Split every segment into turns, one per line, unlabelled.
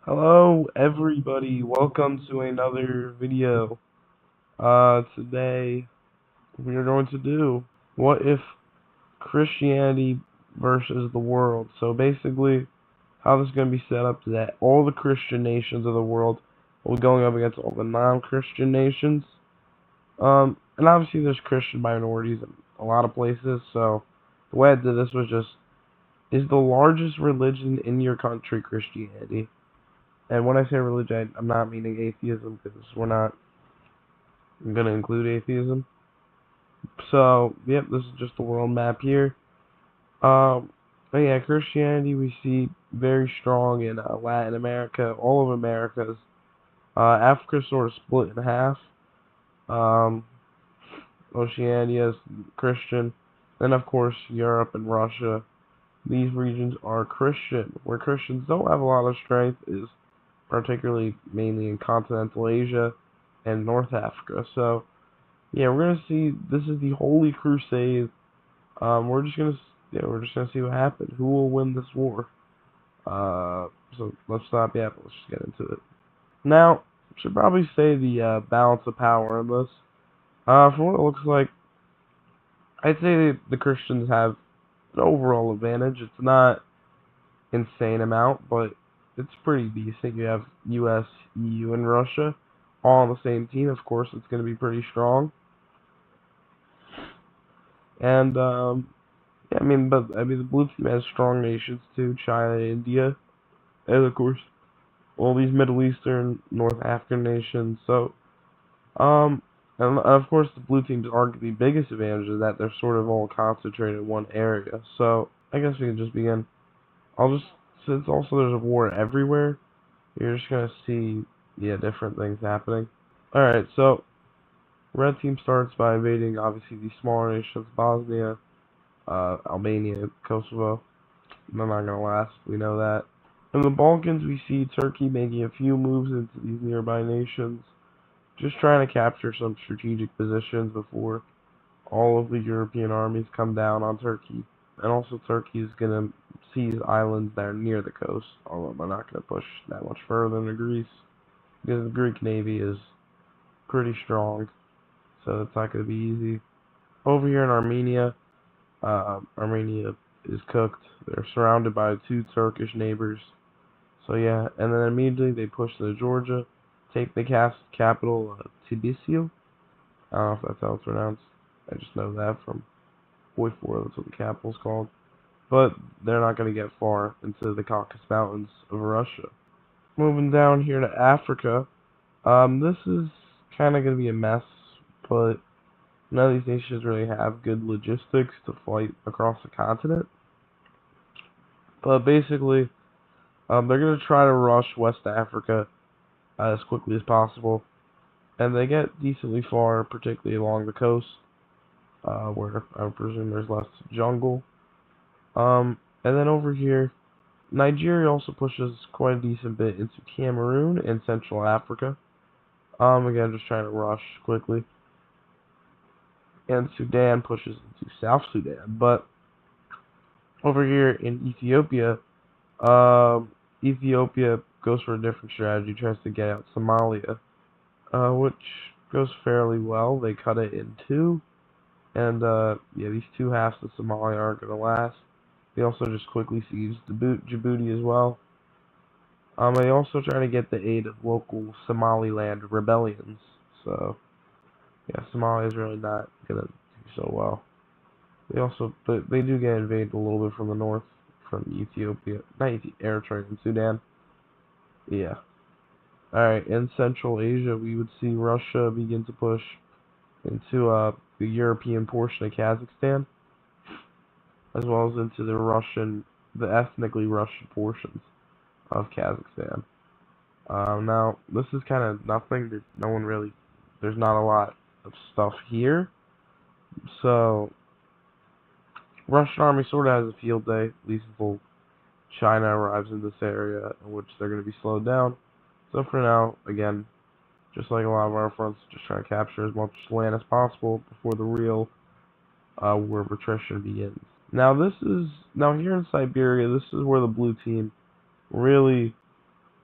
Hello everybody, welcome to another video. Today we are going to do what if Christianity versus the world. So basically, how this is going to be set up is that all the Christian nations of the world will be going up against all the non-Christian nations. And obviously there's Christian minorities in a lot of places, so the way I did this was just, is the largest religion in your country Christianity? And when I say religion, I'm not meaning atheism, because we're not going to include atheism. So, yep, this is just the world map here. But yeah, Christianity we see very strong in Latin America, all of Americas. Africa sort of split in half. Um, Oceania is Christian. Then, of course, Europe and Russia. These regions are Christian. Where Christians don't have a lot of strength is particularly mainly in continental Asia and North Africa. So, yeah, we're gonna see. This is the Holy Crusade. We're just gonna see what happens. Who will win this war? So let's stop. Yeah, let's just get into it. Now, should probably say the balance of power in this. From what it looks like, I'd say the Christians have an overall advantage. It's not insane amount, but it's pretty decent. You have U.S., EU, and Russia all on the same team. Of course, it's going to be pretty strong. And yeah, the blue team has strong nations too: China, India, and of course all these Middle Eastern, North African nations. So and of course the blue team's arguably biggest advantage is that they're sort of all concentrated in one area. So I guess we can just begin. Since also there's a war everywhere, you're just gonna see, yeah, different things happening. Alright, so red team starts by invading obviously these smaller nations: Bosnia, Albania, Kosovo. They're not gonna last, we know that. In the Balkans, we see Turkey making a few moves into these nearby nations, just trying to capture some strategic positions before all of the European armies come down on Turkey. And also Turkey is gonna seize islands that are near the coast, although they're not gonna push that much further into Greece, because the Greek navy is pretty strong, so it's not gonna be easy. Over here in Armenia, Armenia is cooked. They're surrounded by two Turkish neighbors. So yeah, and then immediately they push to Georgia, take the capital, Tbilisi. I don't know if that's how it's pronounced. I just know that from Boy 4, that's what the capital's called. But they're not going to get far into the Caucasus Mountains of Russia. Moving down here to Africa, this is kind of going to be a mess, but none of these nations really have good logistics to fight across the continent. But basically, they're going to try to rush West Africa as quickly as possible, and they get decently far, particularly along the coast, where I would presume there's less jungle. And then over here, Nigeria also pushes quite a decent bit into Cameroon and Central Africa. Again, just trying to rush quickly. And Sudan pushes into South Sudan. But over here in Ethiopia, Ethiopia goes for a different strategy, tries to get out Somalia, which goes fairly well. They cut it in two, and yeah, these two halves of Somalia aren't going to last. They also just quickly seized Djibouti as well. They also try to get the aid of local Somaliland rebellions. So, yeah, Somalia is really not going to do so well. But they do get invaded a little bit from the north, from Ethiopia, not Eritrea and Sudan. Yeah. Alright, in Central Asia, we would see Russia begin to push into the European portion of Kazakhstan, as well as into the ethnically Russian portions of Kazakhstan. Now, this is kind of nothing. There's not a lot of stuff here. So, Russian army sort of has a field day, at least until China arrives in this area, in which they're going to be slowed down. So for now, again, just like a lot of our fronts, just trying to capture as much land as possible before the real war of attrition begins. Now here in Siberia, this is where the blue team really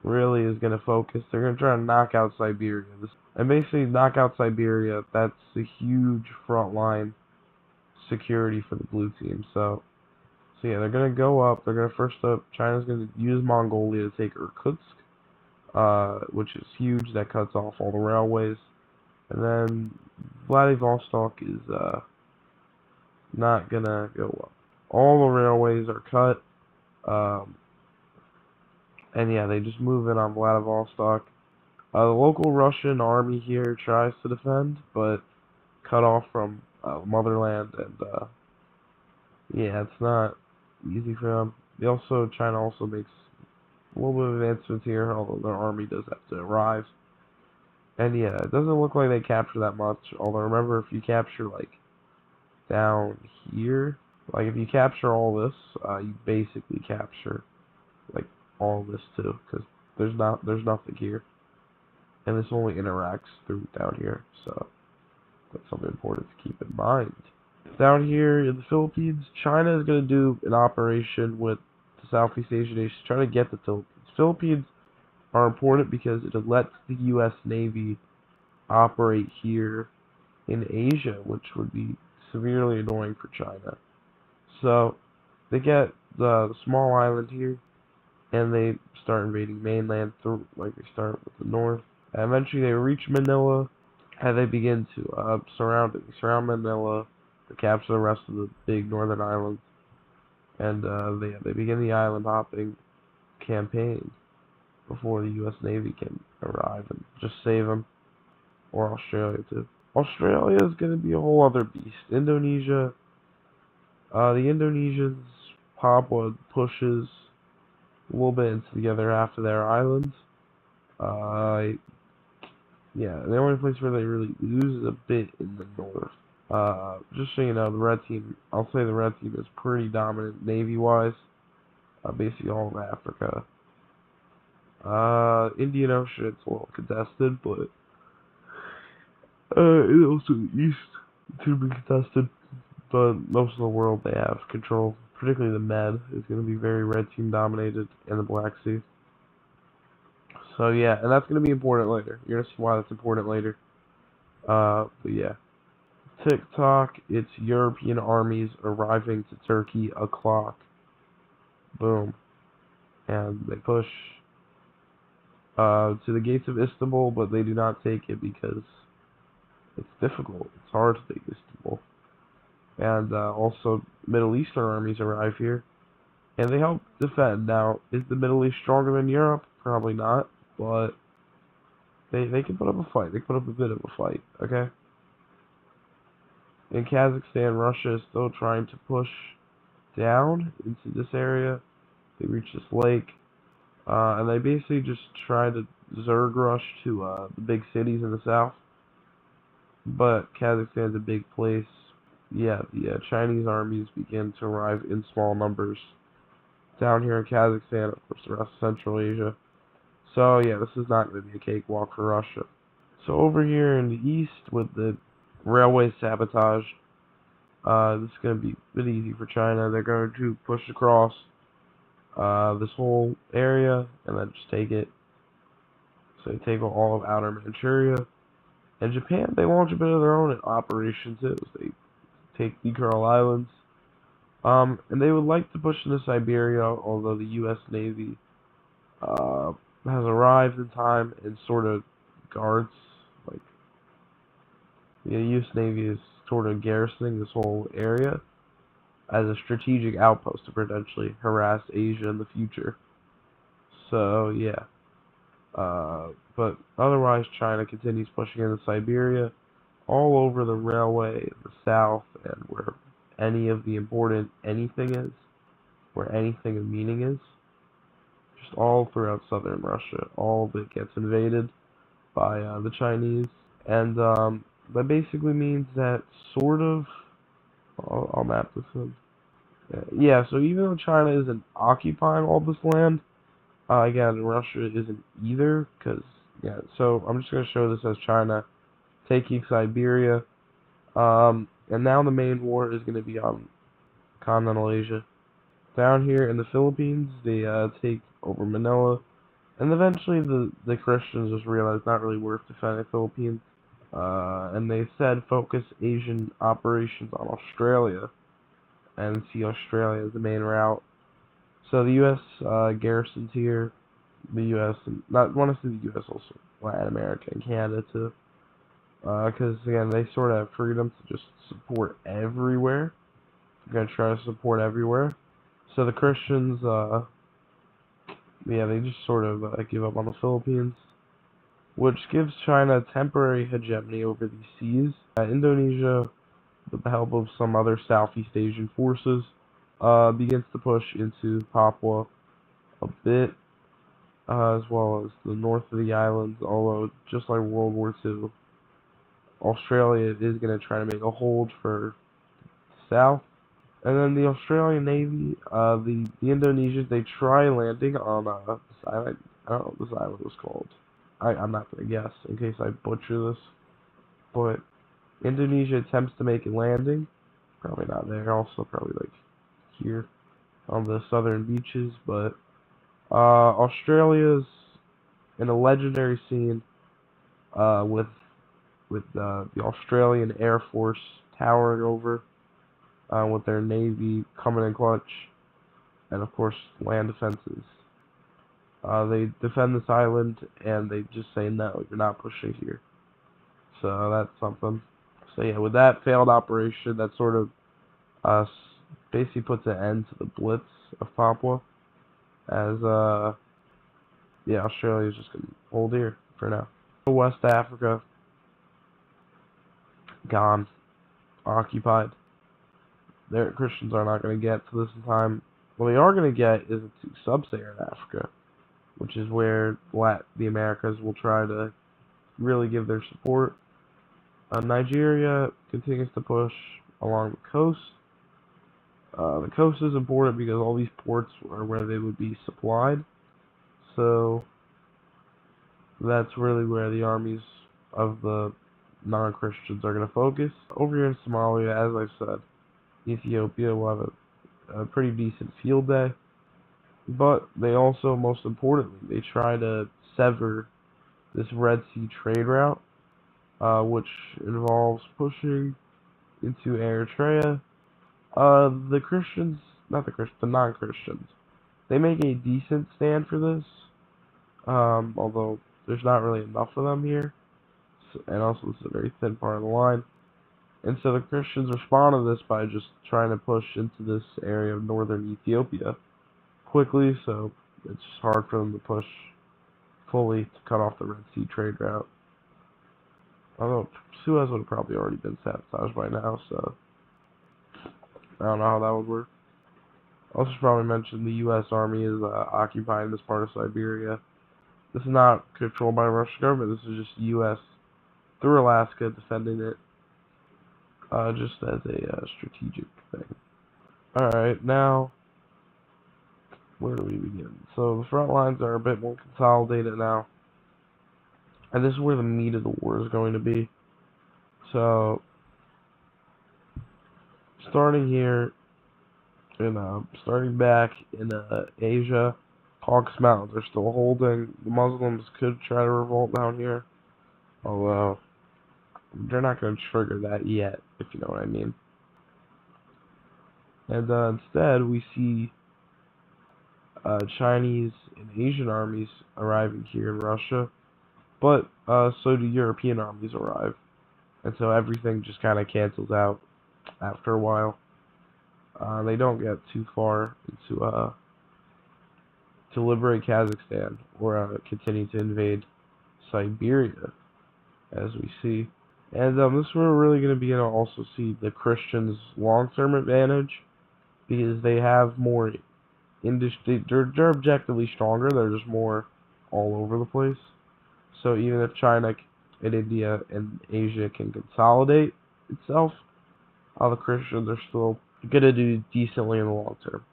really is going to focus. They're going to try to knock out Siberia. And basically knock out Siberia, that's a huge front line security for the blue team. So yeah, they're going to go up. They're going to first up, China's going to use Mongolia to take Irkutsk, which is huge. That cuts off all the railways. And then Vladivostok is not going to go up. All the railways are cut. And yeah, they just move in on Vladivostok. The local Russian army here tries to defend, but cut off from motherland, and yeah, it's not easy for them. China also makes a little bit of advancements here, although their army does have to arrive. And yeah, it doesn't look like they capture that much, although remember, if you capture, like, down here, like, if you capture all this, you basically capture, like, all this too, because there's nothing here. And this only interacts through down here, so that's something important to keep in mind. Down here in the Philippines, China is going to do an operation with the Southeast Asian nations, trying to get the Philippines. Philippines are important because it lets the U.S. Navy operate here in Asia, which would be severely annoying for China. So they get the small island here, and they start invading mainland through, like they start with the north. And eventually they reach Manila, and they begin to surround Manila to capture the rest of the big northern islands. And they begin the island hopping campaign before the U.S. Navy can arrive and just save them, or Australia too. Australia is going to be a whole other beast. Indonesia, the Indonesians, Papua pushes a little bit into the other half of their islands. Yeah, the only place where they really lose is a bit in the north. Just so you know, the red team, I'll say the red team is pretty dominant navy-wise. Basically all of Africa. Indian Ocean, it's a little contested, but and also the East to be contested. But most of the world they have control, particularly the Med, is going to be very red team dominated, and the Black Sea. So yeah, and that's going to be important later. You're going to see why that's important later. But yeah. TikTok, it's European armies arriving to Turkey o'clock. Boom. And they push to the gates of Istanbul, but they do not take it because it's difficult. It's hard to take Istanbul. And also, Middle Eastern armies arrive here, and they help defend. Now, is the Middle East stronger than Europe? Probably not, but they can put up a fight. They put up a bit of a fight, okay? In Kazakhstan, Russia is still trying to push down into this area. They reach this lake, and they basically just try to Zerg rush to the big cities in the south. But Kazakhstan's a big place. Yeah, the Chinese armies begin to arrive in small numbers down here in Kazakhstan, of course, the rest of Central Asia. So yeah, this is not going to be a cakewalk for Russia. So over here in the east, with the railway sabotage, this is going to be a bit easy for China. They're going to push across this whole area and then just take it. So they take all of outer Manchuria. And Japan, they launch a bit of their own operation too. They take the Kuril Islands. And they would like to push into Siberia, although the U.S. Navy has arrived in time and sort of guards, like, the U.S. Navy is sort of garrisoning this whole area as a strategic outpost to potentially harass Asia in the future. So, yeah. But otherwise, China continues pushing into Siberia, all over the railway in the south, and where any of the important anything is, where anything of meaning is. Just all throughout southern Russia. All of it gets invaded by the Chinese. And that basically means that sort of, I'll map this in. Yeah, so even though China isn't occupying all this land, again, Russia isn't either, because, yeah, so I'm just going to show this as China taking Siberia, and now the main war is going to be on continental Asia. Down here in the Philippines, they take over Manila, And eventually the Christians just realized not really worth defending the Philippines. And they said focus Asian operations on Australia and see Australia as the main route. So the U.S. Garrisons here, the U.S. and not want to see the U.S. also Latin America and Canada too, because again they sort of have freedom to just support everywhere. They're gonna try to support everywhere. So the Christians, yeah, they just sort of give up on the Philippines, which gives China temporary hegemony over these seas. Indonesia, with the help of some other Southeast Asian forces, begins to push into Papua a bit, as well as the north of the islands, although just like World War II, Australia is going to try to make a hold for the south. And then the Australian Navy, the Indonesians, they try landing on this island. I don't know what this island was called. I'm not going to guess in case I butcher this. But Indonesia attempts to make a landing. Probably not there. Also, probably like here on the southern beaches. But Australia's in a legendary scene with the Australian Air Force towering over, with their Navy coming in clutch, and of course land defenses. They defend this island, and they just say, no, you're not pushing here. So that's something. So yeah, with that failed operation, that sort of basically puts an end to the Blitz of Papua, as yeah, Australia's just going to hold here for now. West Africa, gone, occupied. Their Christians are not going to get to this in time. What they are going to get is to sub-Saharan Africa, which is where the Americas will try to really give their support. Nigeria continues to push along the coast. The coast is important because all these ports are where they would be supplied. So that's really where the armies of the non-Christians are going to focus. Over here in Somalia, as I said, Ethiopia will have a pretty decent field day. But they also, most importantly, they try to sever this Red Sea trade route, which involves pushing into Eritrea. The Christians, not the Christians, the non-Christians, they make a decent stand for this, although there's not really enough of them here, and also it's a very thin part of the line. And so the Christians respond to this by just trying to push into this area of northern Ethiopia quickly, so it's just hard for them to push fully to cut off the Red Sea trade route. Although Suez would have probably already been sabotaged by now, so I don't know how that would work. I also should probably mention the U.S. Army is occupying this part of Siberia. This is not controlled by the Russian government. This is just U.S. through Alaska defending it, just as a strategic thing. Alright, now, where do we begin? So the front lines are a bit more consolidated now, and this is where the meat of the war is going to be. So, starting here, starting back in Asia, Caucasus Mountains are still holding. The Muslims could try to revolt down here, although they're not going to trigger that yet, if you know what I mean. And instead, we see Chinese and Asian armies arriving here in Russia, but so do European armies arrive, and so everything just kind of cancels out after a while. They don't get too far into to liberate Kazakhstan or continue to invade Siberia, as we see. And this is where we're really going to begin to also see the Christians' long-term advantage, because they have more industry. They're objectively stronger. They're just more all over the place. So even if China and India and Asia can consolidate itself, the Christians are still going to do decently in the long term.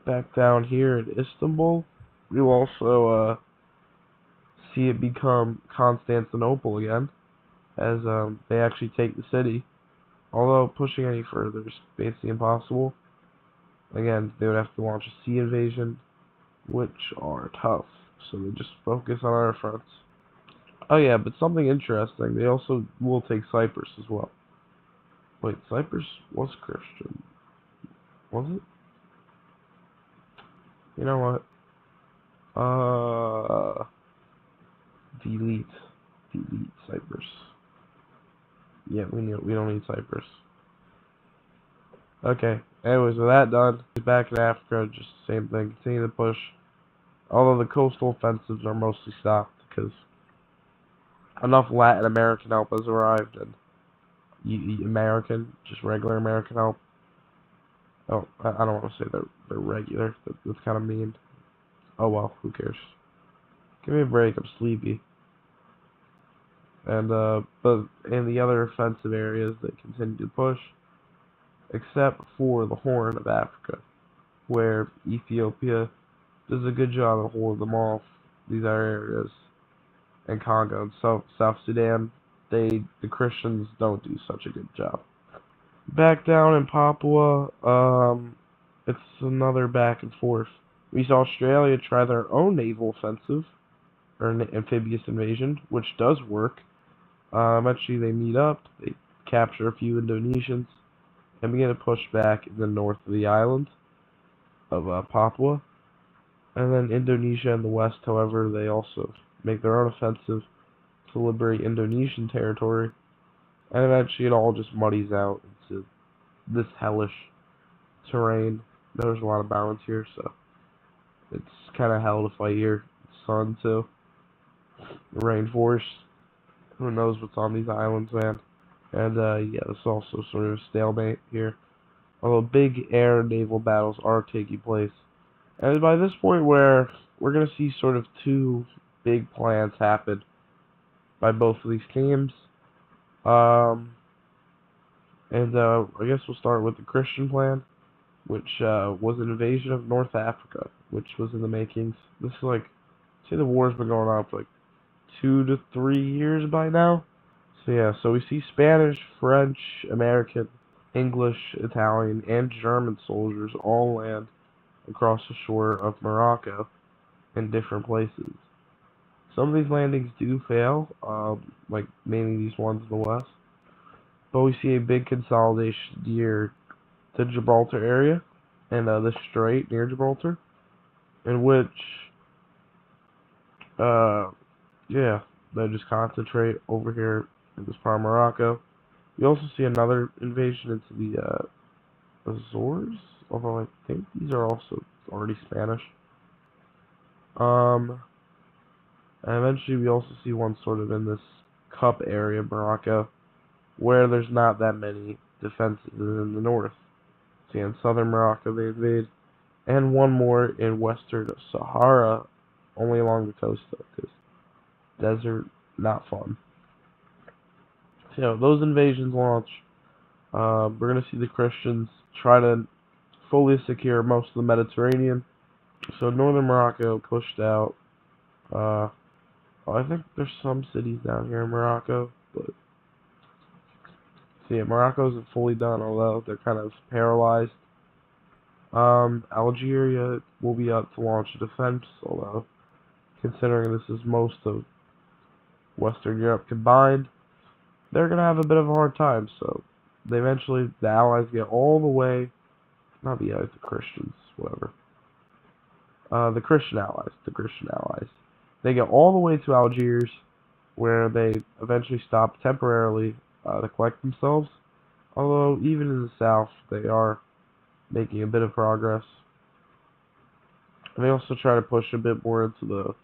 Back down here in Istanbul, we'll also see it become Constantinople again, as they actually take the city. Although pushing any further is basically impossible. Again, they would have to launch a sea invasion, which are tough so they just focus on our fronts. Oh yeah, but something interesting, they also will take Cyprus as well. Wait, Cyprus was Christian, was it? You know what? Delete. Delete Cyprus. Yeah, we don't need Cyprus. Okay. Anyways, with that done, back in Africa, just the same thing. Continue to push. Although the coastal offensives are mostly stopped because enough Latin American help has arrived, and American, just regular American help. Oh, I don't want to say they're regular. That's kind of mean. Oh well, who cares? Give me a break. I'm sleepy. And but in the other offensive areas, they continue to push, except for the Horn of Africa, where Ethiopia does a good job of holding them off. These are areas, and Congo and South Sudan, the Christians don't do such a good job. Back down in Papua, it's another back and forth. We saw Australia try their own naval offensive, or an amphibious invasion, which does work. Eventually they meet up, they capture a few Indonesians, and begin to push back in the north of the island of Papua. And then Indonesia in the west, however, they also make their own offensive to liberate Indonesian territory. And eventually it all just muddies out into this hellish terrain. There's a lot of balance here, so it's kind of hell to fight here. Sun, too. The rainforest. Who knows what's on these islands, man. And, yeah, this is also sort of a stalemate here. Although big air and naval battles are taking place. And by this point where we're going to see sort of two big plans happen by both of these teams. I guess we'll start with the Christian plan, which was an invasion of North Africa, which was in the makings. This is like, say the war's been going on for like 2 to 3 years by now. So yeah, so we see Spanish, French, American, English, Italian, and German soldiers all land across the shore of Morocco in different places. Some of these landings do fail, like mainly these ones in the west. But we see a big consolidation near the Gibraltar area and the strait near Gibraltar, in which, yeah, they just concentrate over here in this part of Morocco. We also see another invasion into the Azores, although I think these are also already Spanish. And eventually we also see one sort of in this Cup area of Morocco, where there's not that many defenses in the north. See, in southern Morocco they invade, and one more in western Sahara, only along the coast though, because desert, not fun. So those invasions launch. We're going to see the Christians try to fully secure most of the Mediterranean. So northern Morocco pushed out. I think there's some cities down here in Morocco, but see, Morocco isn't fully done, although they're kind of paralyzed. Algeria will be up to launch a defense, although considering this is most of Western Europe combined, they're going to have a bit of a hard time, so the Allies get all the way, not the Allies, the Christians, whatever. The Christian Allies. They get all the way to Algiers, where they eventually stop temporarily to collect themselves, although even in the south, they are making a bit of progress. And they also try to push a bit more into the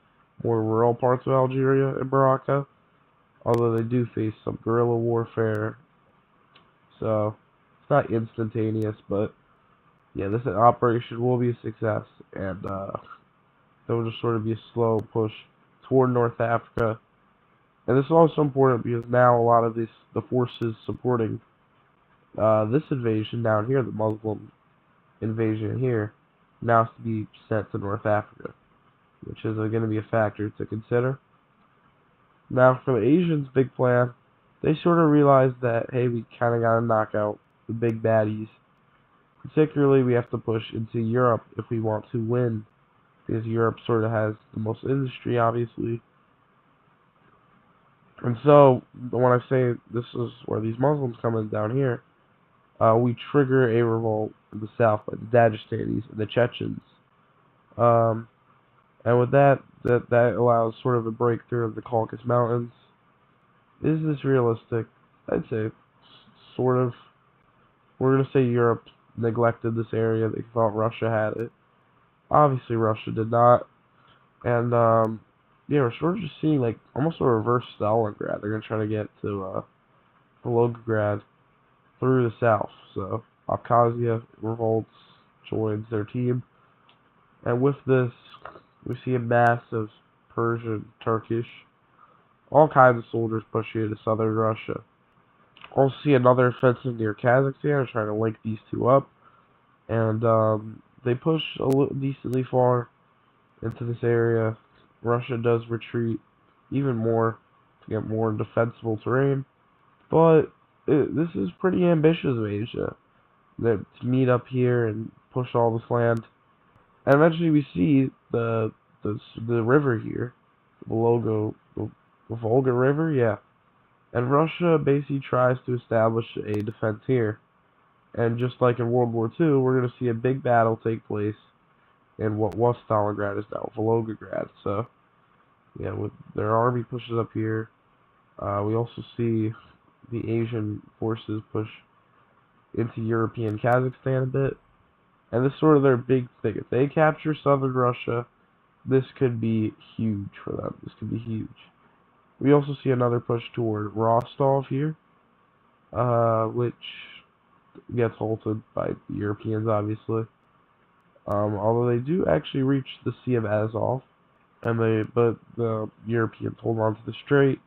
more rural parts of Algeria and Morocco, although they do face some guerrilla warfare, so it's not instantaneous, but yeah, this operation will be a success, and there will just sort of be a slow push toward North Africa. And this is also important because now a lot of the forces supporting this invasion down here, the Muslim invasion here, now has to be sent to North Africa, which is going to be a factor to consider. Now, for the Asians' big plan, they sort of realized that, hey, we kind of got to knock out the big baddies. Particularly, we have to push into Europe if we want to win because Europe sort of has the most industry, obviously. And so, when I say this is where these Muslims come in down here, we trigger a revolt in the south by the Dagestanis and the Chechens. Um, and with that allows sort of a breakthrough of the Caucasus Mountains. Is this realistic? I'd say sort of. We're going to say Europe neglected this area. They thought Russia had it. Obviously, Russia did not. And, yeah, we're sort of just seeing, like, almost a reverse Stalingrad. They're going to try to get to, Volgograd through the south. So, Abkhazia revolts, joins their team. And with this, we see a mass of Persian, Turkish, all kinds of soldiers pushing into southern Russia. Also see another offensive near Kazakhstan, trying to link these two up. And, they push a little decently far into this area. Russia does retreat even more to get more defensible terrain, but this is pretty ambitious of Asia to meet up here and push all this land. And eventually we see the river here, the Volga River, yeah. And Russia basically tries to establish a defense here. And just like in World War II, we're going to see a big battle take place in what was Stalingrad is now Volgograd. So, yeah, with their army pushes up here. We also see the Asian forces push into European Kazakhstan a bit. And this is sort of their big thing. If they capture southern Russia, this could be huge for them. This could be huge. We also see another push toward Rostov here, which gets halted by the Europeans, obviously. Although they do actually reach the Sea of Azov, but the Europeans hold on to the strait,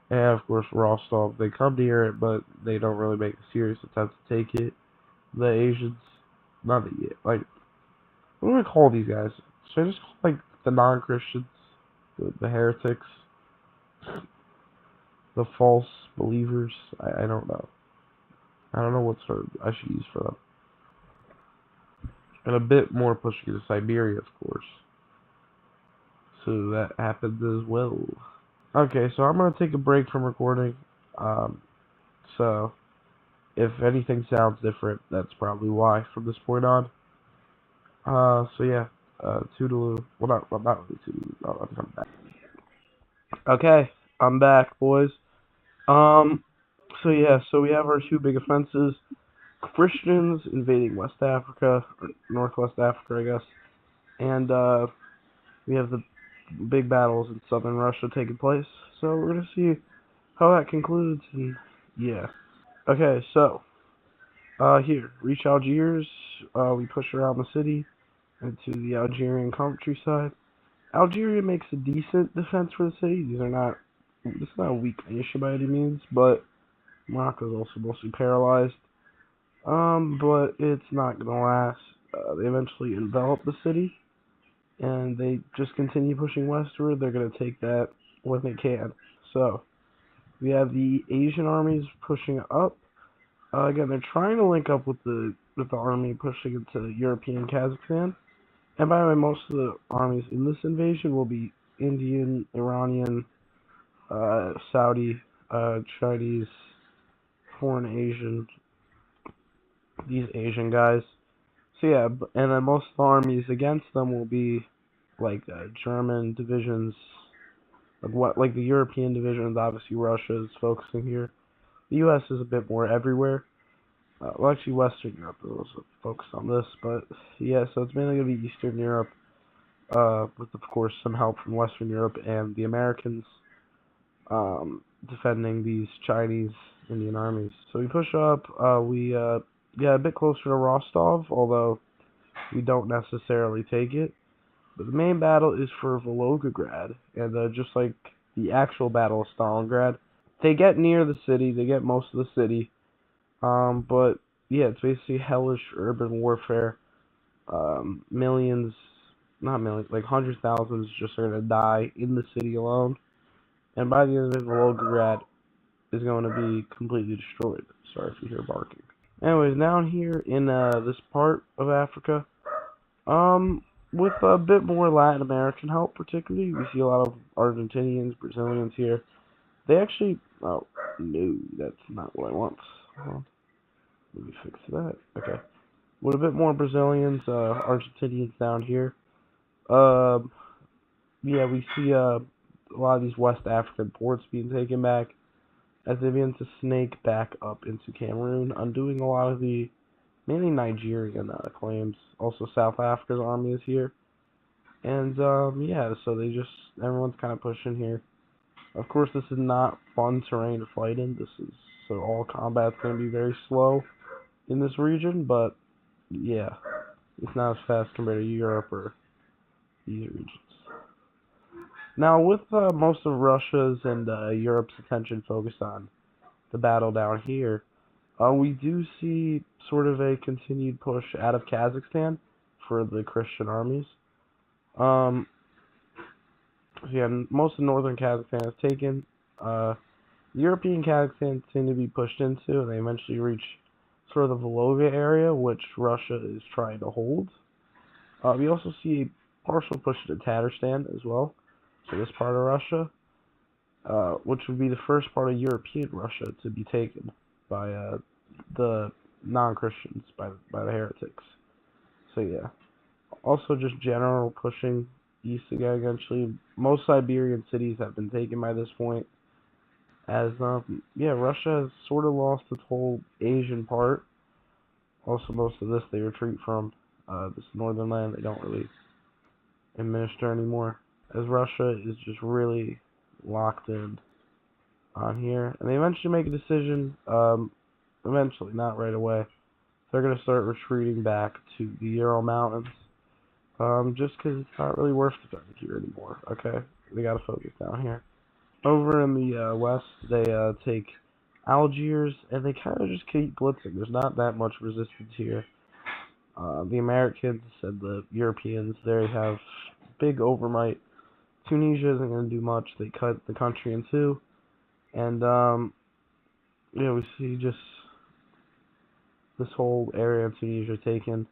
and of course Rostov, they come near it, but they don't really make a serious attempt to take it. The Asians, not the, like, what do I call these guys? Should I just call, like, the non-Christians, the heretics, the false believers? I don't know. I don't know what sort of I should use for them. And a bit more pushing to Siberia, of course. So that happened as well. Okay, so I'm going to take a break from recording. So if anything sounds different, that's probably why from this point on. So yeah, toodaloo. Well, not really toodaloo. I'm back. Okay, I'm back, boys. So yeah, so we have our two big offenses. Christians invading West Africa, or Northwest Africa, I guess. And, we have the big battles in southern Russia taking place. So we're going to see how that concludes, and yeah. Okay, so, here, reach Algiers, we push around the city into the Algerian countryside. Algeria makes a decent defense for the city. It's not a weak nation by any means, but Morocco's also mostly paralyzed. But it's not gonna last. They eventually envelop the city, and they just continue pushing westward. They're gonna take that when they can. So, we have the Asian armies pushing up. Again, they're trying to link up with the army pushing into European Kazakhstan. And by the way, most of the armies in this invasion will be Indian, Iranian, Saudi, Chinese, foreign Asian, these Asian guys. So yeah, and then most of the armies against them will be like German divisions, like the European divisions. Obviously, Russia is focusing here. The U.S. is a bit more everywhere. Well, actually, Western Europe is also focused on this, but yeah, so it's mainly going to be Eastern Europe, with of course some help from Western Europe and the Americans, defending these Chinese Indian armies. So we push up. We get a bit closer to Rostov, although we don't necessarily take it. But the main battle is for Volgograd, and just like the actual Battle of Stalingrad, they get near the city. They get most of the city. But yeah, it's basically hellish urban warfare. Millions, not millions, like hundreds of thousands just are gonna die in the city alone. And by the end of it, Volgograd is going to be completely destroyed. Sorry if you hear barking. Anyways, down here in this part of Africa, with a bit more Latin American help, particularly, we see a lot of Argentinians, Brazilians here. They actually, oh, no, that's not what I want. Hold on, let me fix that. Okay. With a bit more Brazilians, Argentinians down here. Um, yeah, we see a lot of these West African ports being taken back as they begin to snake back up into Cameroon, undoing a lot of the mainly Nigerian claims. Also, South Africa's army is here, and yeah, so everyone's kind of pushing here. Of course, this is not fun terrain to fight in. So all combat's going to be very slow in this region, but yeah, it's not as fast compared to Europe or these regions. Now, with most of Russia's and Europe's attention focused on the battle down here, we do see sort of a continued push out of Kazakhstan for the Christian armies. Um, yeah, most of northern Kazakhstan is taken. European Kazakhstan seem to be pushed into, and they eventually reach sort of the Volga area, which Russia is trying to hold. We also see a partial push to Tatarstan as well, so this part of Russia, which would be the first part of European Russia to be taken by the non-Christians, by the heretics. So yeah. Also just general pushing east again eventually. Most Siberian cities have been taken by this point. As yeah, Russia has sort of lost its whole Asian part. Also most of this they retreat from. This northern land they don't really administer anymore. As Russia is just really locked in on here. And they eventually make a decision, eventually, not right away. They're going to start retreating back to the Ural Mountains. Just because it's not really worth defending here anymore, okay? They got to focus down here. Over in the west, they take Algiers, and they kind of just keep blitzing. There's not that much resistance here. The Americans and the Europeans, they have big overmight. Tunisia isn't going to do much. They cut the country in two. And, yeah, we see just this whole area of Tunisia taken.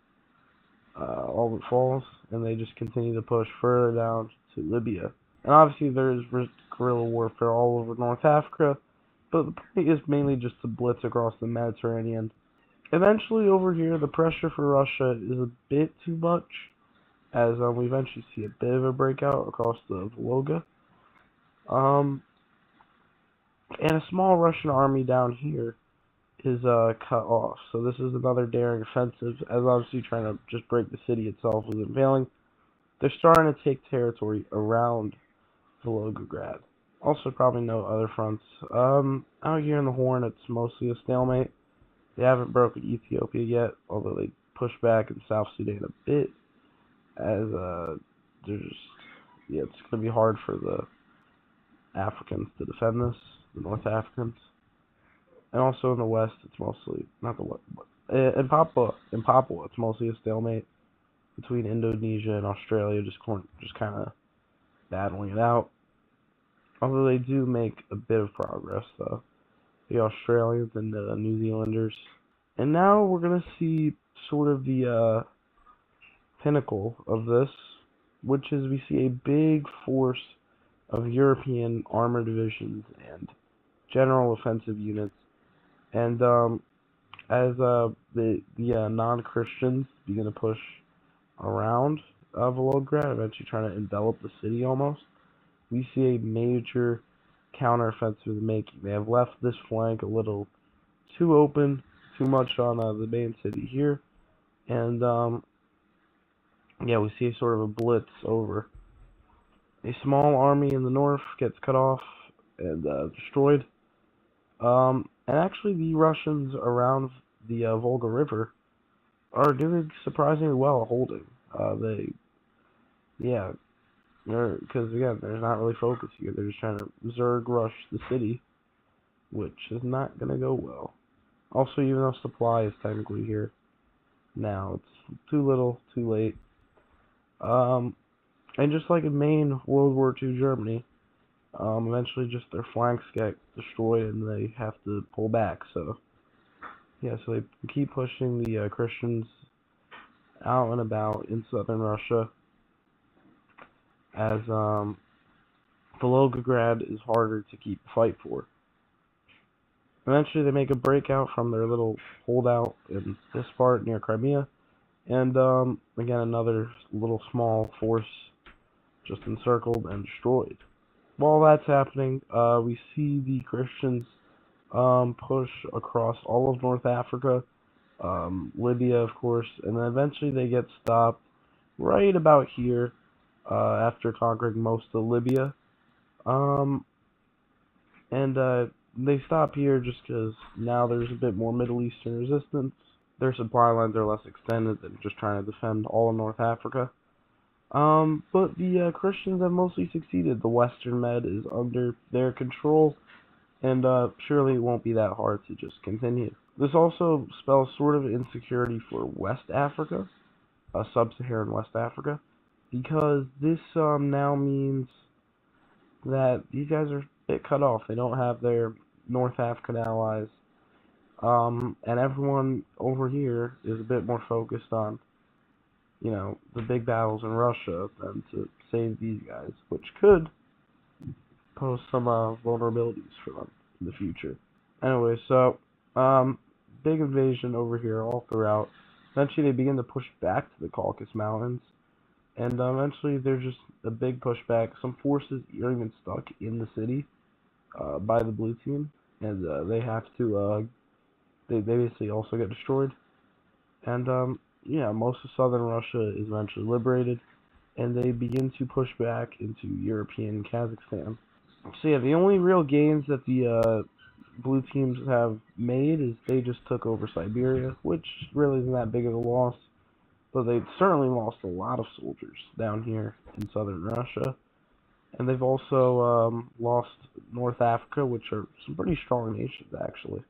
All but falls, and they just continue to push further down to Libya. And obviously there's guerrilla warfare all over North Africa, but the point is mainly just to blitz across the Mediterranean. Eventually over here, the pressure for Russia is a bit too much, as we eventually see a bit of a breakout across the Volga. And a small Russian army down here is cut off. So this is another daring offensive, as obviously trying to just break the city itself isn't failing. They're starting to take territory around Volgograd. Also probably no other fronts. Out here in the Horn, it's mostly a stalemate. They haven't broken Ethiopia yet, although they push back in South Sudan a bit, as they're just, yeah, it's going to be hard for the Africans to defend this, the North Africans. And also in the west, it's mostly, not the west, in Papua, it's mostly a stalemate between Indonesia and Australia, just kind of battling it out. Although they do make a bit of progress, though. The Australians and the New Zealanders. And now we're going to see sort of the pinnacle of this, which is we see a big force of European armored divisions and general offensive units. And as the non-Christians begin to push around Volgograd, eventually trying to envelop the city almost, we see a major counteroffensive in the making. They have left this flank a little too open, too much on the main city here, and yeah, we see sort of a blitz over. A small army in the north gets cut off and destroyed. And actually, the Russians around the Volga River are doing surprisingly well holding. Yeah, because again, there's not really focus here. They're just trying to Zerg rush the city, which is not going to go well. Also, even though supply is technically here now, it's too little, too late. And just like in main World War II Germany, eventually just their flanks get destroyed and they have to pull back. So yeah, so they keep pushing the Christians out and about in southern Russia. as Volgograd is harder to keep a fight for. Eventually, they make a breakout from their little holdout in this part near Crimea, and again, another little small force just encircled and destroyed. While that's happening, we see the Christians push across all of North Africa, Libya, of course, and then eventually they get stopped right about here after conquering most of Libya. Um, and they stop here just because now there's a bit more Middle Eastern resistance. Their supply lines are less extended than just trying to defend all of North Africa. But the Christians have mostly succeeded. The Western Med is under their control, and surely it won't be that hard to just continue. This also spells sort of insecurity for West Africa, Sub-Saharan West Africa, because this now means that these guys are a bit cut off. They don't have their North African allies, and everyone over here is a bit more focused on, you know, the big battles in Russia than to save these guys, which could pose some vulnerabilities for them in the future. Anyway, so big invasion over here all throughout. Eventually, they begin to push back to the Caucasus Mountains, and eventually there's just a big pushback. Some forces are even stuck in the city by the blue team, and they have to. They basically also get destroyed, and yeah, most of southern Russia is eventually liberated, and they begin to push back into European Kazakhstan. So yeah, the only real gains that the blue teams have made is they just took over Siberia, which really isn't that big of a loss, but they certainly lost a lot of soldiers down here in southern Russia, and they've also lost North Africa, which are some pretty strong nations actually.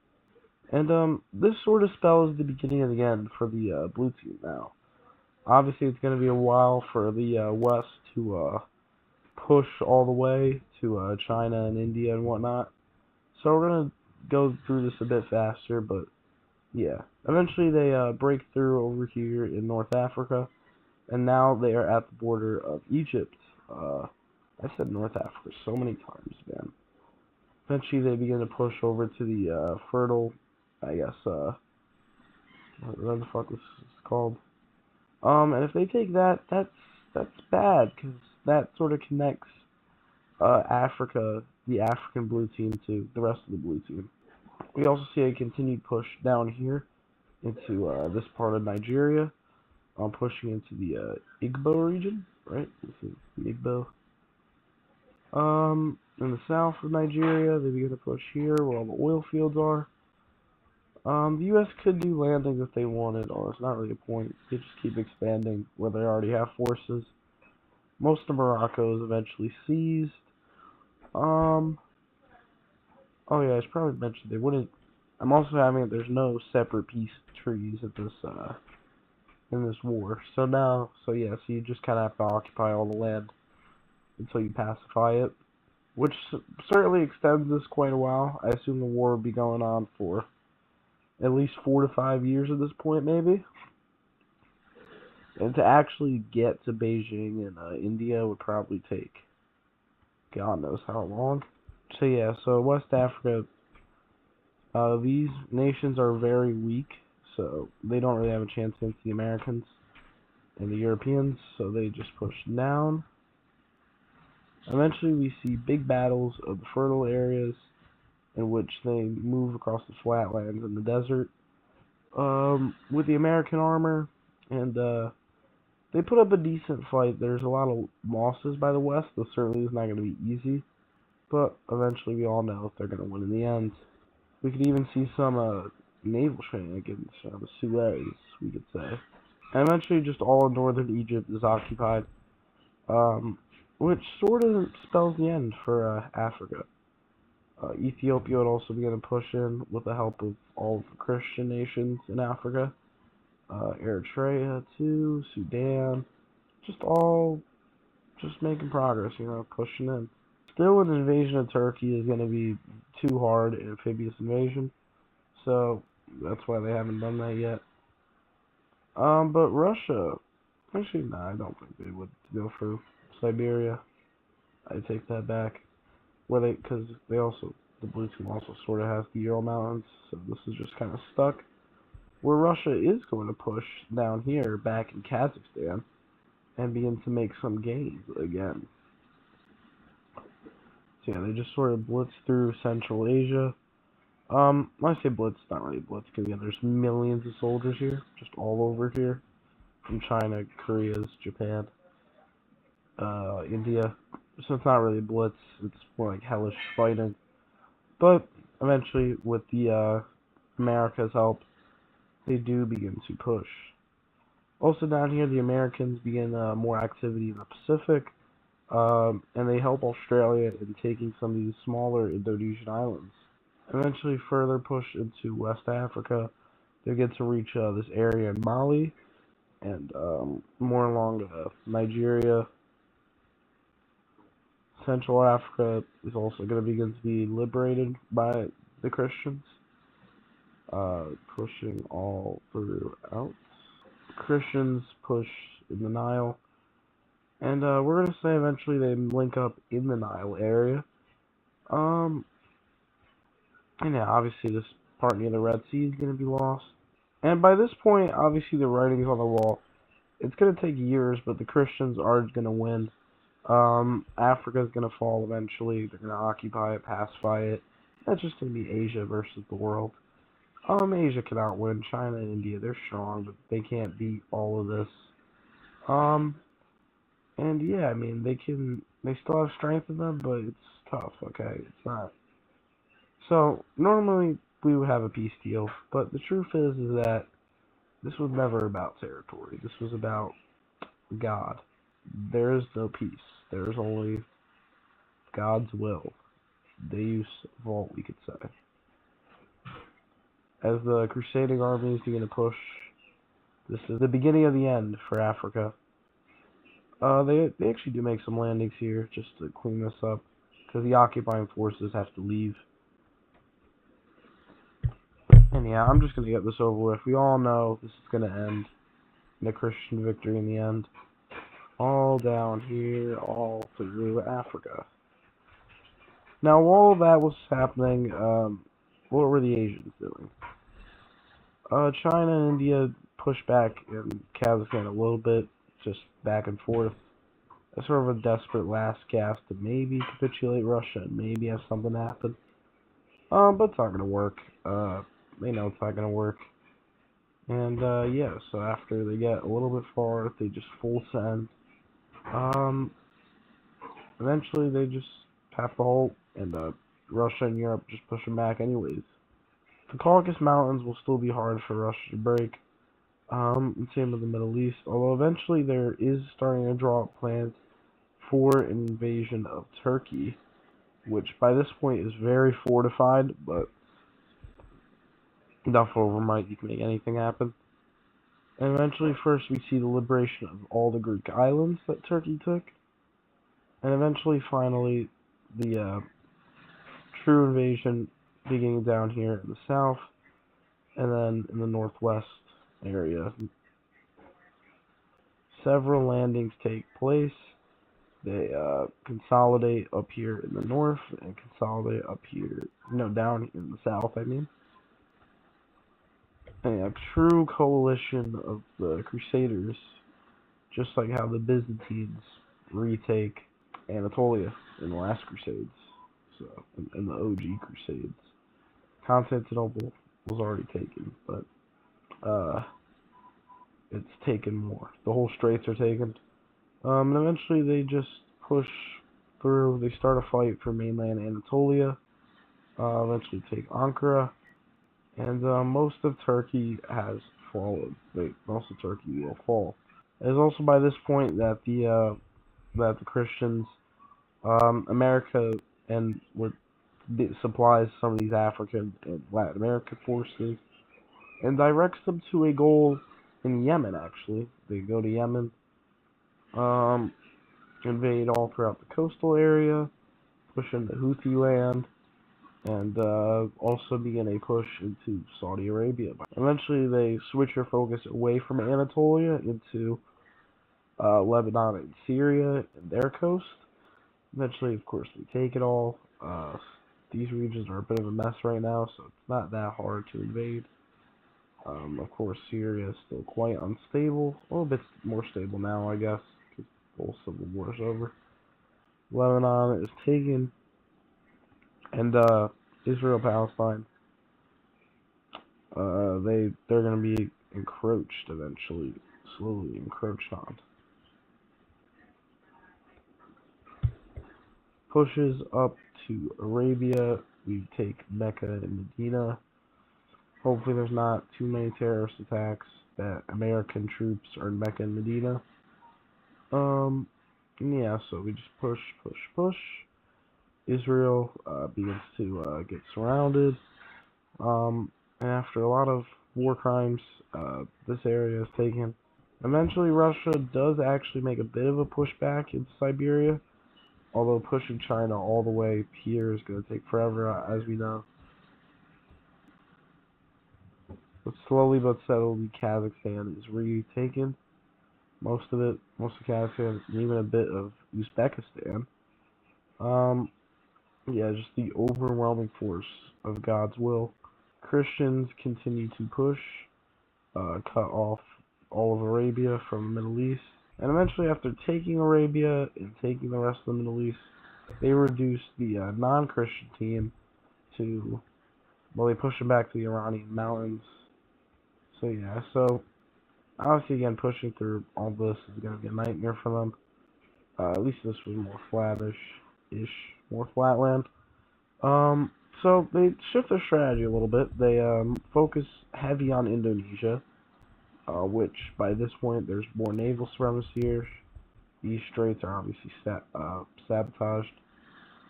And this sort of spells the beginning of the end for the blue team now. Obviously, it's going to be a while for the West to push all the way to China and India and whatnot. So we're going to go through this a bit faster, but yeah. Eventually, they break through over here in North Africa, and now they are at the border of Egypt. I said North Africa so many times, man. Eventually, they begin to push over to the fertile, I guess, what the fuck this is called. And if they take that, that's bad, because that sort of connects Africa, the African blue team, to the rest of the blue team. We also see a continued push down here into this part of Nigeria, pushing into the Igbo region, right? This is the Igbo. In the south of Nigeria, they begin to push here where all the oil fields are. The U.S. could do landings if they wanted, or it's not really a point. They just keep expanding where they already have forces. Most of Morocco is eventually seized. Oh yeah, I should probably mention they wouldn't. I'm also having it. There's no separate peace treaties in this war. So now, so you just kind of have to occupy all the land until you pacify it, which certainly extends this quite a while. I assume the war will be going on for at least 4 to 5 years at this point, maybe. And to actually get to Beijing and India would probably take God knows how long. So yeah, so West Africa, these nations are very weak, so they don't really have a chance against the Americans and the Europeans, so they just push down. Eventually we see big battles of the fertile areas in which they move across the flatlands and the desert with the American armor, and they put up a decent fight. There's a lot of losses by the West, so certainly it's not going to be easy, but eventually we all know if they're going to win in the end. We could even see some naval shenanigans around the Suez, we could say. And eventually just all of northern Egypt is occupied, which sort of spells the end for Africa. Ethiopia would also begin to push in with the help of all of the Christian nations in Africa. Eritrea too, Sudan, just making progress, pushing in. Still, an invasion of Turkey is going to be too hard, an amphibious invasion, so that's why they haven't done that yet. But Russia, actually, no, I don't think they would go through. Siberia. I take that back. Where because they also, the blue team also sort of has the Ural Mountains, so this is just kind of stuck. Where Russia is going to push down here, back in Kazakhstan, and begin to make some gains again. So yeah, they just sort of blitz through Central Asia. When I say blitz, it's not really blitz, because again, there's millions of soldiers here, just all over here, from China, Korea, Japan, India. So it's not really blitz, it's more like hellish fighting. But eventually, with the America's help, they do begin to push. Also down here, the Americans begin more activity in the Pacific, and they help Australia in taking some of these smaller Indonesian islands. Eventually further push into West Africa. They get to reach this area in Mali, and more along Nigeria. Central Africa is also going to begin to be liberated by the Christians, pushing all throughout. Christians push in the Nile, and we're going to say eventually they link up in the Nile area. And yeah, obviously this part near the Red Sea is going to be lost. And by this point, obviously the writing's on the wall. It's going to take years, but the Christians are going to win. Africa's going to fall eventually. They're going to occupy it, pacify it. That's just going to be Asia versus the world. Asia cannot win. China and India, they're strong, but they can't beat all of this. And yeah, I mean, they still have strength in them, but it's tough, okay? It's not. So, normally, we would have a peace deal, but the truth is that this was never about territory. This was about God. There is no peace. There is only God's will. Deus Vult, we could say. As the crusading armies begin to push, this is the beginning of the end for Africa. They actually do make some landings here just to clean this up, because the occupying forces have to leave. And yeah, I'm just going to get this over with. We all know this is going to end in a Christian victory in the end. All down here, all through Africa. Now, while that was happening, what were the Asians doing? China and India pushed back in Kazakhstan a little bit, just back and forth. As sort of a desperate last gasp to maybe capitulate Russia and maybe have something happen. But it's not going to work. They know it's not going to work. And, yeah, so after they get a little bit far, they just full send. Eventually they just have to halt, and, Russia and Europe just push them back anyways. The Caucasus Mountains will still be hard for Russia to break. And same with the Middle East, although eventually there is starting to draw up plans for an invasion of Turkey, which by this point is very fortified, but enough overmight you can make anything happen. And eventually first we see the liberation of all the Greek islands that Turkey took, and eventually finally the true invasion beginning down here in the south, and then in the northwest area. Several landings take place. They consolidate up here in the north and consolidate up here, down in the south, I mean. And a true coalition of the Crusaders, just like how the Byzantines retake Anatolia in the last Crusades, so in the OG Crusades. Constantinople was already taken, but it's taken more. The whole straits are taken. And eventually they just push through. They start a fight for mainland Anatolia. Eventually take Ankara. And most of Turkey has fallen. Most of Turkey will fall. It is also by this point that the Christians, America, and what supplies some of these African and Latin American forces, and directs them to a goal in Yemen. Actually, they go to Yemen, invade all throughout the coastal area, push into Houthi land, and also begin a push into Saudi Arabia. Eventually, they switch their focus away from Anatolia into Lebanon and Syria and their coast. Eventually, of course, they take it all. These regions are a bit of a mess right now, so it's not that hard to invade. Of course, Syria is still quite unstable. A little bit more stable now, I guess, because the whole civil war is over. Lebanon is taken, and Israel, Palestine, they're going to be encroached eventually, slowly encroached on. Pushes up to Arabia. We take Mecca and Medina. Hopefully there's not too many terrorist attacks that American troops are in Mecca and Medina. Yeah, so we just push. Israel begins to get surrounded. And after a lot of war crimes, this area is taken. Eventually Russia does actually make a bit of a pushback into Siberia, although pushing China all the way here is going to take forever, as we know. But slowly but steadily, Kazakhstan is retaken. Most of Kazakhstan, and even a bit of Uzbekistan. Yeah, just the overwhelming force of God's will. Christians continue to push, cut off all of Arabia from the Middle East. And eventually, after taking Arabia and taking the rest of the Middle East, they reduced the non-Christian team to, well, they pushed them back to the Iranian mountains. So yeah, so obviously again, pushing through all this is going to be a nightmare for them. At least this was more flattish-ish, more flatland. So they shift their strategy a little bit. They focus heavy on Indonesia, which by this point there's more naval supremacy here. These straits are obviously sabotaged,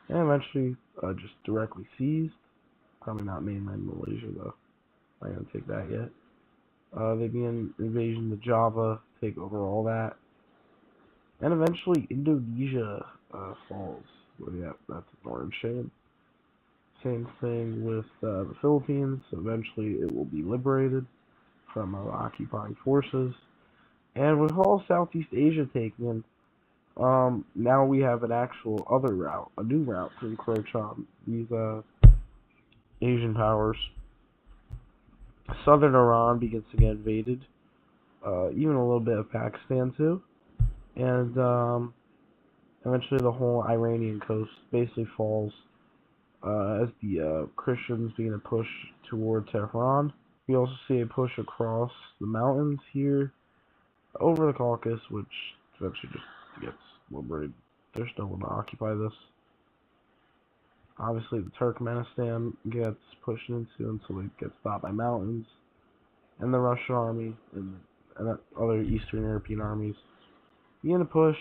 and eventually just directly seized. Probably not mainland Malaysia though. I'm not gonna take that yet. They begin invasion of Java, take over all that, and eventually Indonesia falls. Well, yeah, that's an orange shade. Same thing with the Philippines. Eventually, it will be liberated from occupying forces, and with all Southeast Asia taken, now we have an actual other route, a new route to encroach on these Asian powers. Southern Iran begins to get invaded, even a little bit of Pakistan too, and eventually the whole Iranian coast basically falls as the Christians begin to push toward Tehran. We also see a push across the mountains here, over the Caucasus, which eventually just gets liberated. There's no one to occupy this. Obviously, the Turkmenistan gets pushed into until it gets stopped by mountains, and the Russian army and other Eastern European armies begin to push.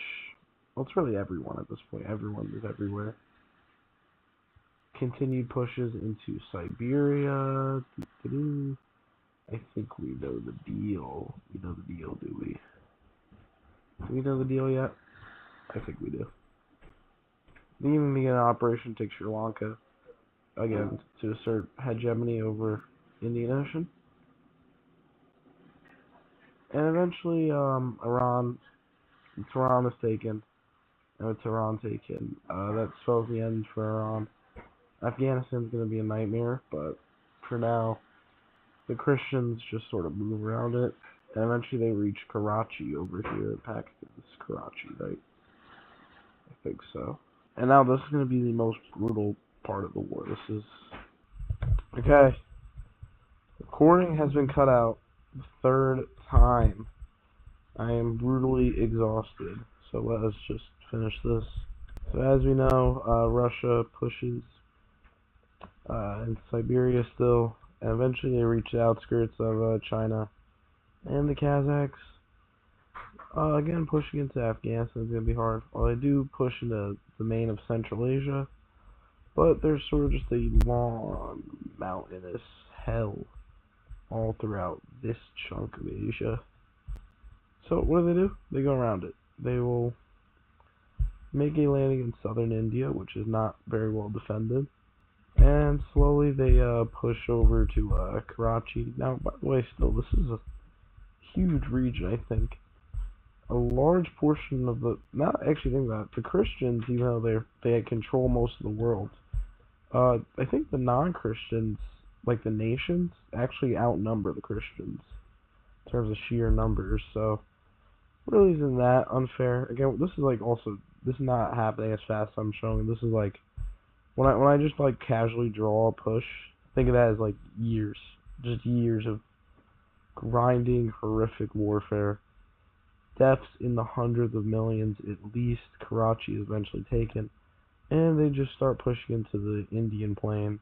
Well, it's really everyone at this point. Everyone is everywhere. Continued pushes into Siberia. I think we know the deal. We know the deal, do we? Do we know the deal yet? I think we do. They even begin an operation to take Sri Lanka, again, to assert hegemony over Indian Ocean. And eventually, Tehran is taken. And with Tehran taken, that spells the end for Iran. Afghanistan's going to be a nightmare, but for now, the Christians just sort of move around it. And eventually they reach Karachi over here in Pakistan. This is Karachi, right? I think so. And now this is going to be the most brutal part of the war. This is... Okay. Recording has been cut out the third time. I am brutally exhausted. So let us just finish this. So as we know, Russia pushes in Siberia still. And eventually they reach the outskirts of China and the Kazakhs. Again, pushing into Afghanistan is going to be hard. Well, they do push into the main of Central Asia, but there's sort of just a long, mountainous hell all throughout this chunk of Asia. So what do? They go around it. They will make a landing in southern India, which is not very well defended, and slowly they push over to Karachi. Now, by the way, still, this is a huge region, I think. a large portion of the, not actually think about it, the Christians, even though they control most of the world, I think the non-Christians, like the nations, actually outnumber the Christians in terms of sheer numbers. So really isn't that unfair. Again, this is like also, this is not happening as fast as I'm showing. This is like when I just like casually draw a push, think of that as like years, just years of grinding, horrific warfare. Deaths in the hundreds of millions at least. Karachi is eventually taken, and they just start pushing into the Indian Plain.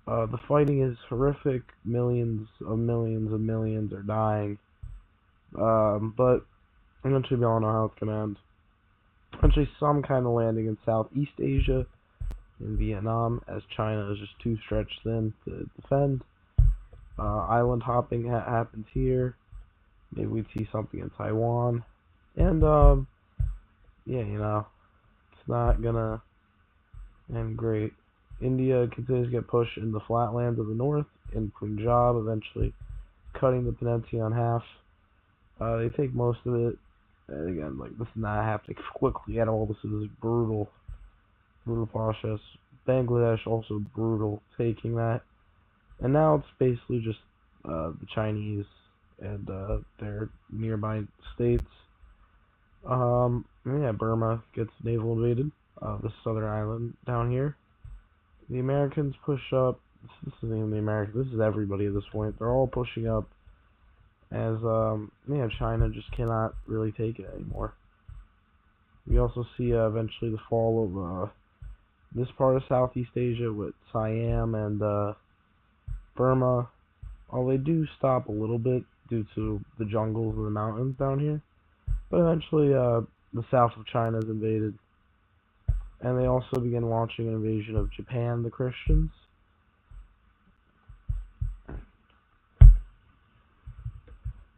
The fighting is horrific. Millions of millions of millions are dying. But eventually we all know how it's gonna end. Eventually some kind of landing in Southeast Asia, in Vietnam, as China is just too stretched thin to defend. Island hopping happens here. Maybe we'd see something in Taiwan. And, yeah, it's not gonna end great. India continues to get pushed in the flatlands of the north, in Punjab, eventually cutting the peninsula in half. They take most of it. And again, like, this is not happening quickly at all. This is brutal process. Bangladesh also brutal, taking that. And now it's basically just the Chinese and their nearby states. Yeah, Burma gets naval invaded. The southern island down here. The Americans push up. This isn't even the Americans. This is everybody at this point. They're all pushing up as yeah, China just cannot really take it anymore. We also see eventually the fall of this part of Southeast Asia with Siam and Burma. They do stop a little bit due to the jungles and the mountains down here, but eventually the south of China is invaded, and they also begin launching an invasion of Japan, the Christians.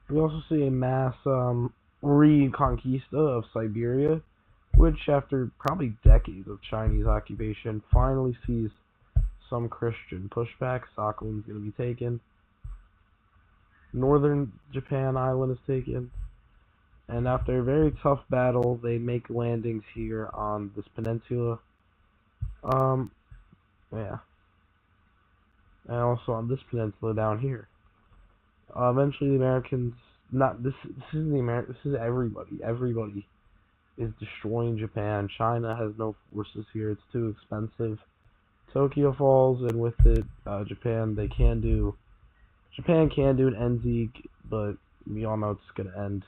We also see a mass reconquista of Siberia, which after probably decades of Chinese occupation finally sees some Christian pushback. Sakhalin's going to be taken. Northern Japan island is taken. And after a very tough battle, they make landings here on this peninsula. Yeah. And also on this peninsula down here. Eventually the Americans, this isn't the Americans, this is everybody. Everybody is destroying Japan. China has no forces here. It's too expensive. Tokyo falls, and with it, Japan can do an Endsieg, but we all know it's gonna end.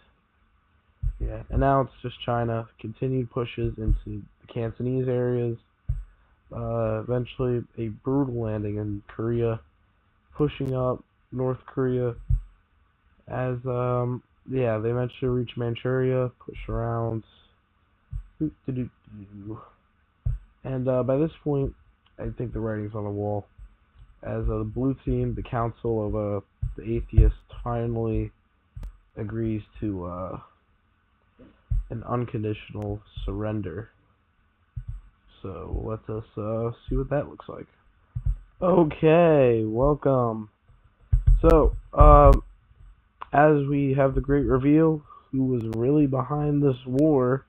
Yeah, and now it's just China. Continued pushes into the Cantonese areas. Eventually a brutal landing in Korea, pushing up North Korea as yeah, they eventually reach Manchuria, push around, and by this point I think the writing's on the wall, as the blue team, the council of the atheists, finally agrees to an unconditional surrender. So let us see what that looks like. Okay, welcome. So, as we have the great reveal, who was really behind this war,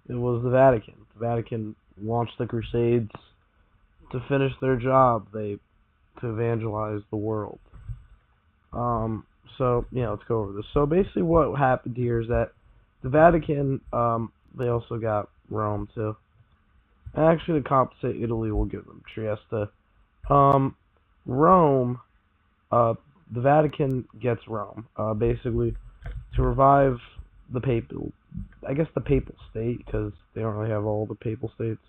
it was the Vatican. The Vatican launched the Crusades to finish their job, to evangelize the world. So, yeah, let's go over this. So, basically what happened here is that the Vatican, they also got Rome, too. And actually, to compensate, Italy will give them Trieste. Rome, the Vatican gets Rome, basically, to revive the papal state, because they don't really have all the papal states.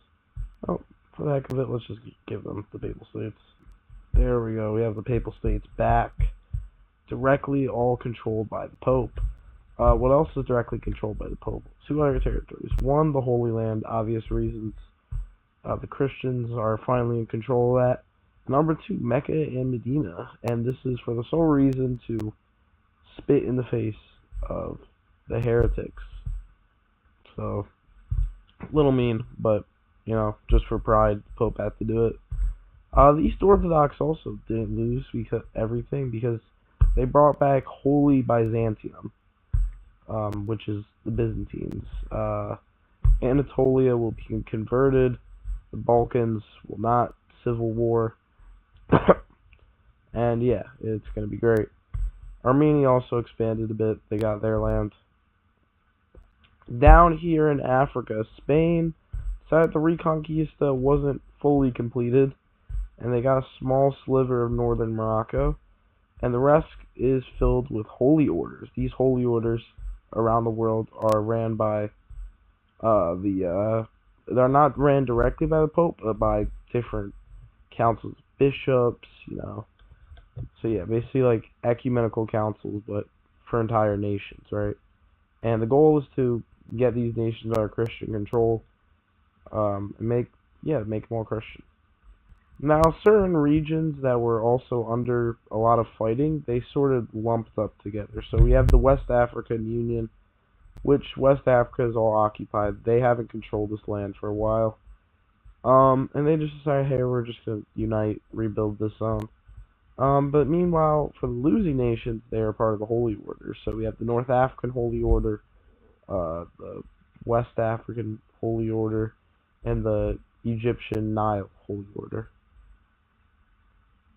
Oh, for the heck of it, let's just give them the papal states. There we go, we have the papal states back, directly all controlled by the Pope. What else is directly controlled by the Pope? 2 other territories. One, the Holy Land, obvious reasons. The Christians are finally in control of that. Number 2, Mecca and Medina, and this is for the sole reason to spit in the face of the heretics. So, a little mean, but, just for pride, the Pope had to do it. The East Orthodox also didn't lose everything, because they brought back Holy Byzantium. which is the Byzantines. Anatolia will be converted. The Balkans will not. Civil war. And yeah, it's going to be great. Armenia also expanded a bit. They got their land. Down here in Africa, Spain decided the Reconquista wasn't fully completed, and they got a small sliver of northern Morocco, and the rest is filled with holy orders. These holy orders around the world are ran by they're not ran directly by the Pope, but by different councils, bishops, So yeah, basically like ecumenical councils, but for entire nations, right? And the goal is to get these nations under Christian control, and make them all Christian. Now, certain regions that were also under a lot of fighting, they sort of lumped up together. So we have the West African Union, which West Africa is all occupied. They haven't controlled this land for a while. And they just decided, hey, we're just going to unite, rebuild this zone. But meanwhile, for the losing nations, they are part of the Holy Order. So we have the North African Holy Order, the West African Holy Order, and the Egyptian Nile Holy Order.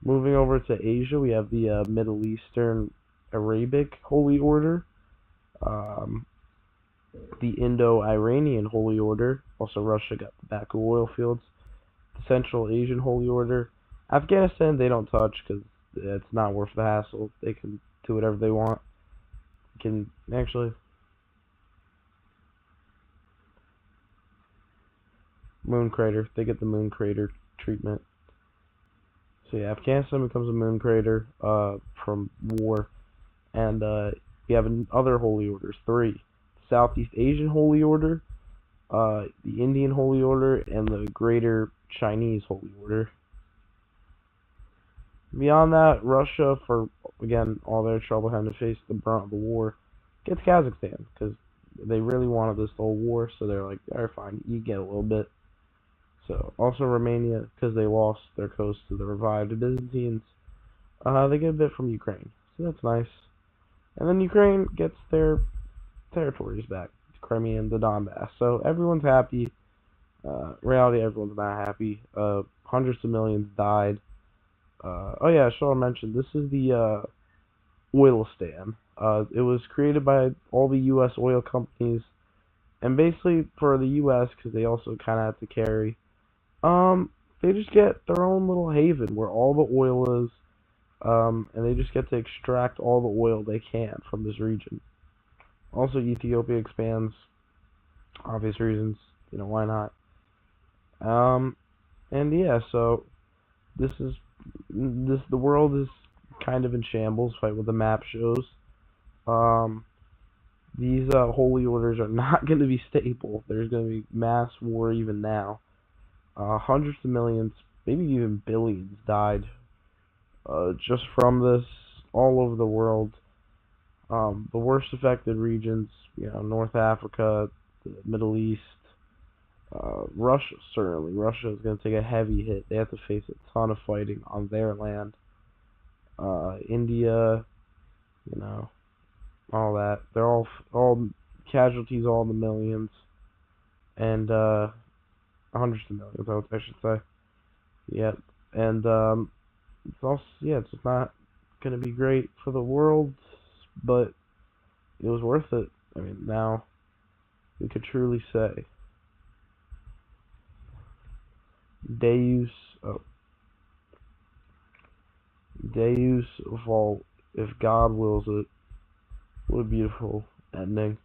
Moving over to Asia, we have the Middle Eastern Arabic Holy Order, the Indo-Iranian Holy Order, also Russia got the Baku oil fields, the Central Asian Holy Order. Afghanistan they don't touch because it's not worth the hassle. They can do whatever they want. Can actually moon crater. They get the moon crater treatment. So yeah, Afghanistan becomes a moon crater from war, and you have other holy orders, 3: Southeast Asian Holy Order, the Indian Holy Order, and the Greater Chinese Holy Order. Beyond that, Russia, for again all their trouble having to face the brunt of the war, gets Kazakhstan because they really wanted this whole war, so they're like, alright, fine, you get a little bit. So also Romania, because they lost their coast to the revived Byzantines, they get a bit from Ukraine, so that's nice. And then Ukraine gets their territories back, Crimea and the Donbass. So everyone's happy. Reality, everyone's not happy. Hundreds of millions died. Oh yeah, I should have mentioned, this is the Oilistan. It was created by all the U.S. oil companies, and basically for the U.S., because they also kind of have to carry, they just get their own little haven where all the oil is, and they just get to extract all the oil they can from this region. Also, Ethiopia expands, obvious reasons, why not? And yeah, so the world is kind of in shambles, fight what the map shows. These holy orders are not going to be stable. There's going to be mass war even now. Hundreds of millions, maybe even billions died just from this all over the world. The worst affected regions, North Africa, the Middle East, Russia, certainly. Russia is going to take a heavy hit. They have to face a ton of fighting on their land. India, all that. They're all casualties, all in the millions, and hundreds of millions, I should say. Yep. And it's also, it's just not gonna be great for the world, but it was worth it. I mean, now we could truly say Deus Vult, if God wills it. What a beautiful ending.